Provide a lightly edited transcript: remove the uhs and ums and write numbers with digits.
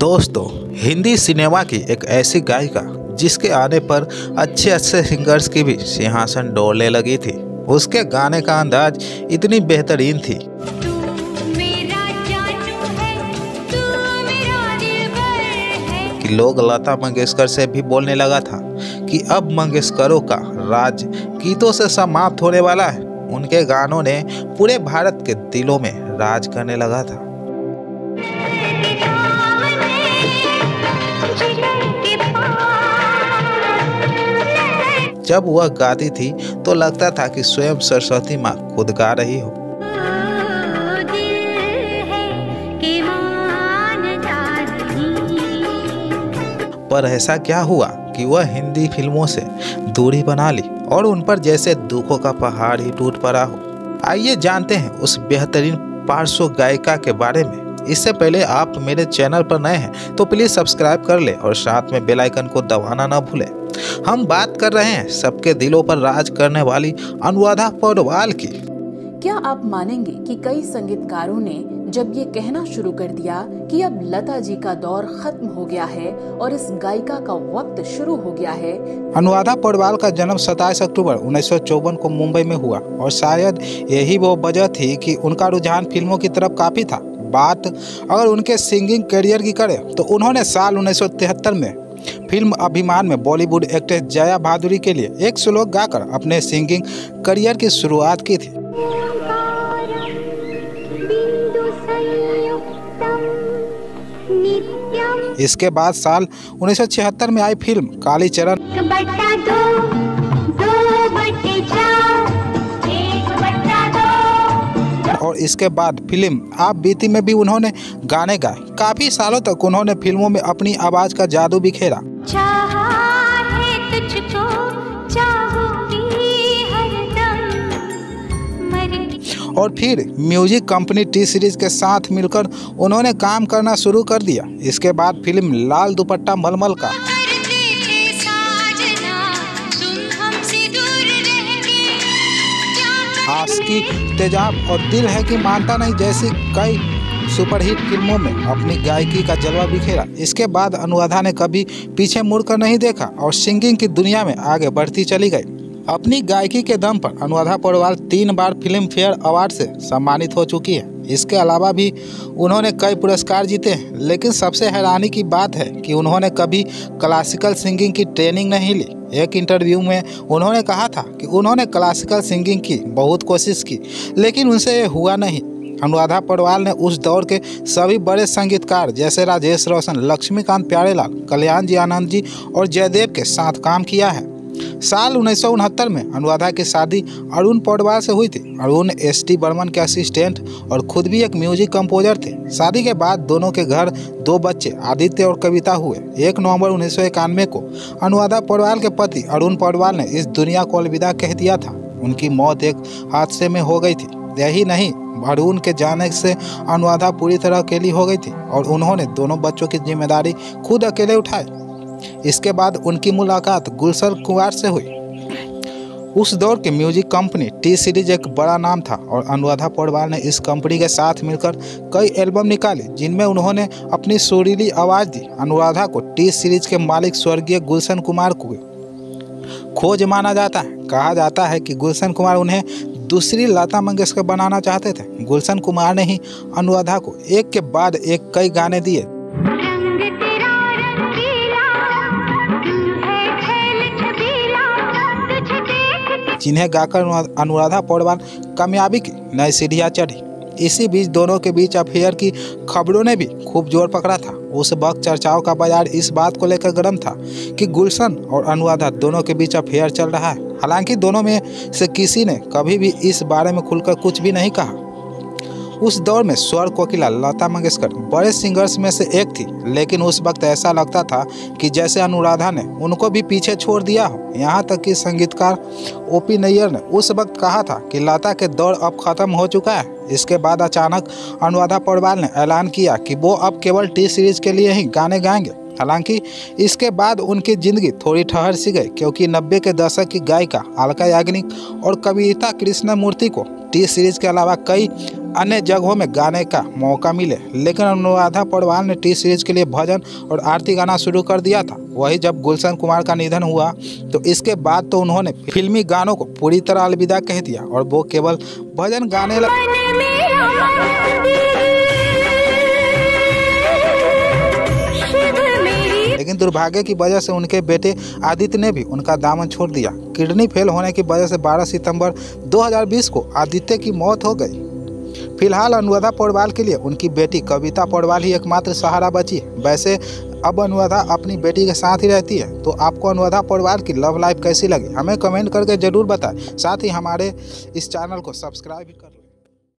दोस्तों, हिंदी सिनेमा की एक ऐसी गायिका जिसके आने पर अच्छे अच्छे सिंगर्स की भी सिंहासन डोलने लगी थी। उसके गाने का अंदाज इतनी बेहतरीन थी कि लोग लता मंगेशकर से भी बोलने लगा था कि अब मंगेशकरों का राज गीतों से समाप्त होने वाला है। उनके गानों ने पूरे भारत के दिलों में राज करने लगा था। जब वह गाती थी तो लगता था कि स्वयं सरस्वती माँ खुद गा रही हो। पर ऐसा क्या हुआ कि वह हिंदी फिल्मों से दूरी बना ली और उन पर जैसे दुखों का पहाड़ ही टूट पड़ा हो। आइए जानते हैं उस बेहतरीन पार्श्व गायिका के बारे में। इससे पहले आप मेरे चैनल पर नए हैं तो प्लीज सब्सक्राइब कर ले और साथ में बेल आइकन को दबाना ना भूलें। हम बात कर रहे हैं सबके दिलों पर राज करने वाली अनुराधा पौडवाल की। क्या आप मानेंगे कि कई संगीतकारों ने जब ये कहना शुरू कर दिया कि अब लता जी का दौर खत्म हो गया है और इस गायिका का वक्त शुरू हो गया है। अनुराधा पौडवाल का जन्म 27 अक्टूबर 1954 को मुंबई में हुआ और शायद यही वो वजह थी कि उनका रुझान फिल्मों की तरफ काफी था। बात अगर उनके सिंगिंग करियर की करें तो उन्होंने साल 1973 में फिल्म अभिमान में बॉलीवुड एक्ट्रेस जया भादुरी के लिए एक श्लोक गाकर अपने सिंगिंग करियर की शुरुआत की थी। इसके बाद साल 1976 में आई फिल्म कालीचरण और इसके बाद फिल्म आप बीती में भी उन्होंने गाने गाए। काफी सालों तक उन्होंने फिल्मों में अपनी आवाज का जादू बिखेरा। और फिर म्यूजिक कंपनी टी सीरीज के साथ मिलकर उन्होंने काम करना शुरू कर दिया। इसके बाद फिल्म लाल दुपट्टा मलमल का आशिकी, तेजाब और दिल है कि मानता नहीं जैसी कई सुपरहिट फिल्मों में अपनी गायकी का जलवा बिखेरा। इसके बाद अनुराधा ने कभी पीछे मुड़कर नहीं देखा और सिंगिंग की दुनिया में आगे बढ़ती चली गई। अपनी गायकी के दम पर अनुराधा पौडवाल 3 बार फिल्म फेयर अवार्ड से सम्मानित हो चुकी है। इसके अलावा भी उन्होंने कई पुरस्कार जीते हैं, लेकिन सबसे हैरानी की बात है कि उन्होंने कभी क्लासिकल सिंगिंग की ट्रेनिंग नहीं ली। एक इंटरव्यू में उन्होंने कहा था कि उन्होंने क्लासिकल सिंगिंग की बहुत कोशिश की, लेकिन उनसे ये हुआ नहीं। अनुराधा पौडवाल ने उस दौर के सभी बड़े संगीतकार जैसे राजेश रोशन, लक्ष्मीकांत प्यारेलाल, कल्याण जी आनंद जी और जयदेव के साथ काम किया है। साल 1969 में अनुराधा की शादी अरुण पौडवाल से हुई थी। अरुण एस.टी. बर्मन के असिस्टेंट और खुद भी एक म्यूजिक कंपोजर थे। शादी के बाद दोनों के घर 2 बच्चे आदित्य और कविता हुए। 1 नवंबर 1991 को अनुराधा पौडवाल के पति अरुण पौडवाल ने इस दुनिया को अलविदा कह दिया था। उनकी मौत एक हादसे में हो गई थी। यही नहीं, अरुण के जाने से अनुराधा पूरी तरह अकेली हो गई थी और उन्होंने दोनों बच्चों की जिम्मेदारी खुद अकेले उठाई। इसके बाद उनकी मुलाकात गुलशन कुमार से हुई। उस दौर की म्यूजिक कंपनी टी सीरीज एक बड़ा नाम था और अनुराधा पौडवाल ने इस कंपनी के साथ मिलकर कई एल्बम निकाली जिनमें उन्होंने अपनी सुरीली आवाज़ दी। अनुराधा को टी सीरीज के मालिक स्वर्गीय गुलशन कुमार को खोज माना जाता है। कहा जाता है कि गुलशन कुमार उन्हें दूसरी लता मंगेशकर बनाना चाहते थे। गुलशन कुमार ने ही अनुराधा को एक के बाद एक कई गाने दिए जिन्हें गाकर अनुराधा पौडवाल कामयाबी की नई सीढ़ियां चढ़ी। इसी बीच दोनों के बीच अफेयर की खबरों ने भी खूब जोर पकड़ा था। उस वक्त चर्चाओं का बाजार इस बात को लेकर गर्म था कि गुलशन और अनुराधा दोनों के बीच अफेयर चल रहा है। हालांकि दोनों में से किसी ने कभी भी इस बारे में खुलकर कुछ भी नहीं कहा। उस दौर में स्वर कोकिला लता मंगेशकर बड़े सिंगर्स में से एक थी, लेकिन उस वक्त ऐसा लगता था कि जैसे अनुराधा ने उनको भी पीछे छोड़ दिया हो। यहाँ तक कि संगीतकार ओपी नैयर ने उस वक्त कहा था कि लता के दौर अब खत्म हो चुका है। इसके बाद अचानक अनुराधा पौडवाल ने ऐलान किया कि वो अब केवल टी सीरीज के लिए ही गाने गाएंगे। हालांकि इसके बाद उनकी जिंदगी थोड़ी ठहर सी गई, क्योंकि 90 के दशक की गायिका अलका याग्निक और कविता कृष्णमूर्ति को टी सीरीज के अलावा कई अन्य जगहों में गाने का मौका मिले, लेकिन अनुराधा पौडवाल ने टी सीरीज के लिए भजन और आरती गाना शुरू कर दिया था। वही जब गुलशन कुमार का निधन हुआ तो इसके बाद तो उन्होंने फिल्मी गानों को पूरी तरह अलविदा कह दिया और वो केवल भजन गाने लेकिन दुर्भाग्य की वजह से उनके बेटे आदित्य ने भी उनका दामन छोड़ दिया। किडनी फेल होने की वजह से 12 सितंबर 2020 को आदित्य की मौत हो गई। फिलहाल अनुराधा पौडवाल के लिए उनकी बेटी कविता पौडवाल ही एकमात्र सहारा बची है। वैसे अब अनुराधा अपनी बेटी के साथ ही रहती है। तो आपको अनुराधा पौडवाल की लव लाइफ कैसी लगी हमें कमेंट करके ज़रूर बताएं। साथ ही हमारे इस चैनल को सब्सक्राइब भी कर लें।